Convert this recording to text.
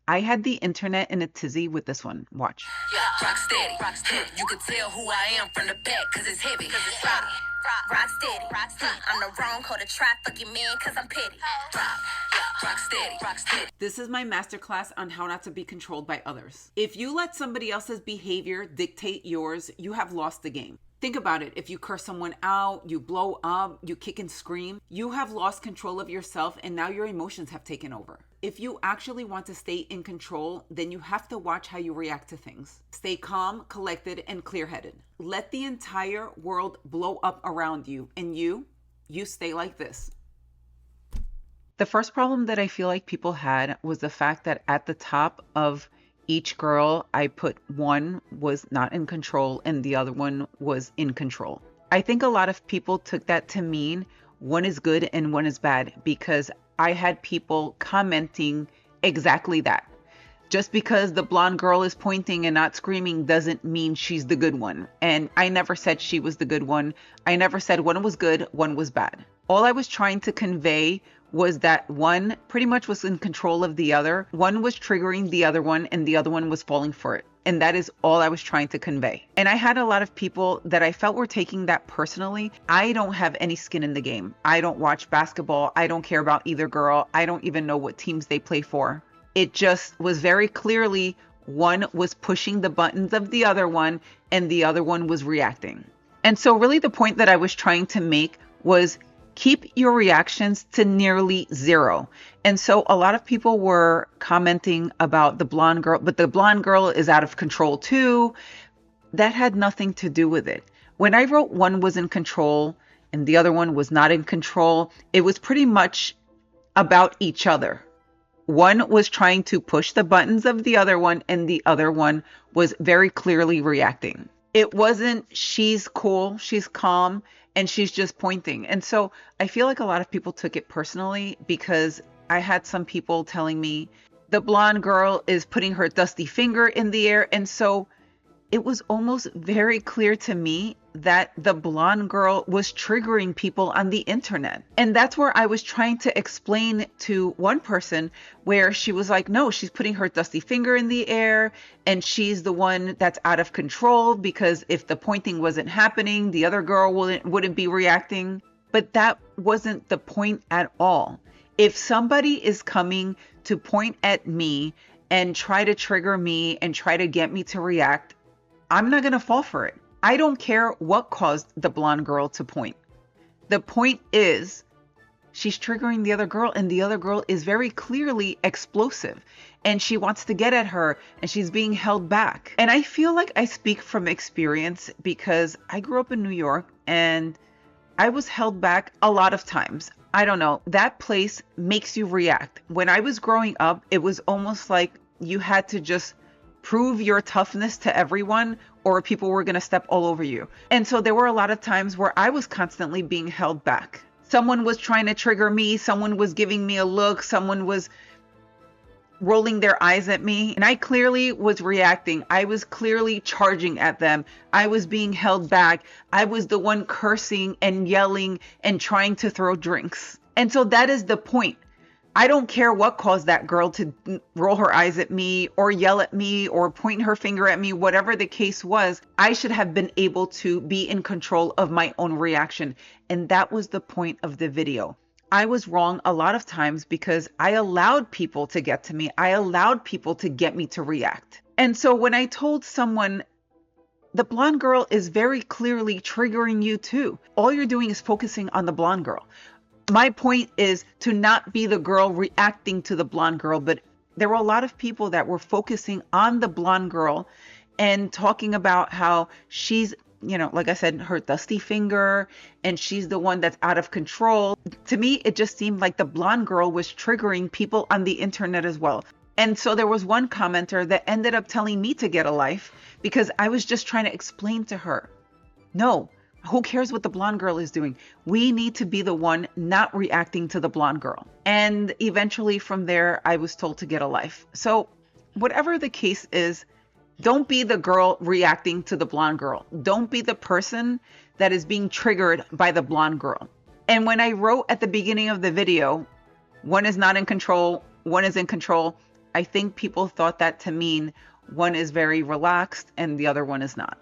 I had the internet in a tizzy with this one. Watch. Yeah, rock steady. You can tell who I am from the back, cause it's heavy. Rock steady. I'm the wrong hoe to try fucking man, cause I'm petty. Rock steady. This is my masterclass on how not to be controlled by others. If you let somebody else's behavior dictate yours, you have lost the game. Think about it. If you curse someone out, you blow up, you kick and scream, you have lost control of yourself and now your emotions have taken over. If you actually want to stay in control, then you have to watch how you react to things. Stay calm, collected, and clear-headed. Let the entire world blow up around you and you stay like this. The first problem that I feel like people had was the fact that at the top of each girl, I put one was not in control and the other one was in control. I think a lot of people took that to mean one is good and one is bad because I had people commenting exactly that. Just because the blonde girl is pointing and not screaming doesn't mean she's the good one. And I never said she was the good one. I never said one was good, one was bad. All I was trying to convey was that one pretty much was in control of the other. One was triggering the other one and the other one was falling for it. And that is all I was trying to convey. And I had a lot of people that I felt were taking that personally. I don't have any skin in the game. I don't watch basketball. I don't care about either girl. I don't even know what teams they play for. It just was very clearly one was pushing the buttons of the other one and the other one was reacting. And so really the point that I was trying to make was keep your reactions to nearly zero. And so a lot of people were commenting about the blonde girl, but the blonde girl is out of control too. That had nothing to do with it. When I wrote one was in control and the other one was not in control, it was pretty much about each other. One was trying to push the buttons of the other one and the other one was very clearly reacting. It wasn't she's cool, she's calm, and she's just pointing. And so I feel like a lot of people took it personally because I had some people telling me the blonde girl is putting her dusty finger in the air. And so it was almost very clear to me that the blonde girl was triggering people on the internet. And that's where I was trying to explain to one person where she was like, no, she's putting her dusty finger in the air and she's the one that's out of control because if the pointing wasn't happening, the other girl wouldn't be reacting. But that wasn't the point at all. If somebody is coming to point at me and try to trigger me and try to get me to react, I'm not going to fall for it. I don't care what caused the blonde girl to point. The point is she's triggering the other girl and the other girl is very clearly explosive and she wants to get at her and she's being held back. And I feel like I speak from experience because I grew up in New York and I was held back a lot of times. I don't know. That place makes you react. When I was growing up, it was almost like you had to just prove your toughness to everyone or people were going to step all over you. And so there were a lot of times where I was constantly being held back. Someone was trying to trigger me. Someone was giving me a look. Someone was rolling their eyes at me. And I clearly was reacting. I was clearly charging at them. I was being held back. I was the one cursing and yelling and trying to throw drinks. And so that is the point. I don't care what caused that girl to roll her eyes at me or yell at me or point her finger at me, whatever the case was, I should have been able to be in control of my own reaction. And that was the point of the video. I was wrong a lot of times because I allowed people to get to me. I allowed people to get me to react. And so when I told someone, the blonde girl is very clearly triggering you too, all you're doing is focusing on the blonde girl. My point is to not be the girl reacting to the blonde girl, but there were a lot of people that were focusing on the blonde girl and talking about how she's, like I said, her dusty finger and she's the one that's out of control. To me, it just seemed like the blonde girl was triggering people on the internet as well. And so there was one commenter that ended up telling me to get a life because I was just trying to explain to her, no, who cares what the blonde girl is doing? We need to be the one not reacting to the blonde girl. And eventually from there, I was told to get a life. So whatever the case is, don't be the girl reacting to the blonde girl. Don't be the person that is being triggered by the blonde girl. And when I wrote at the beginning of the video, one is not in control, one is in control, I think people thought that to mean one is very relaxed and the other one is not.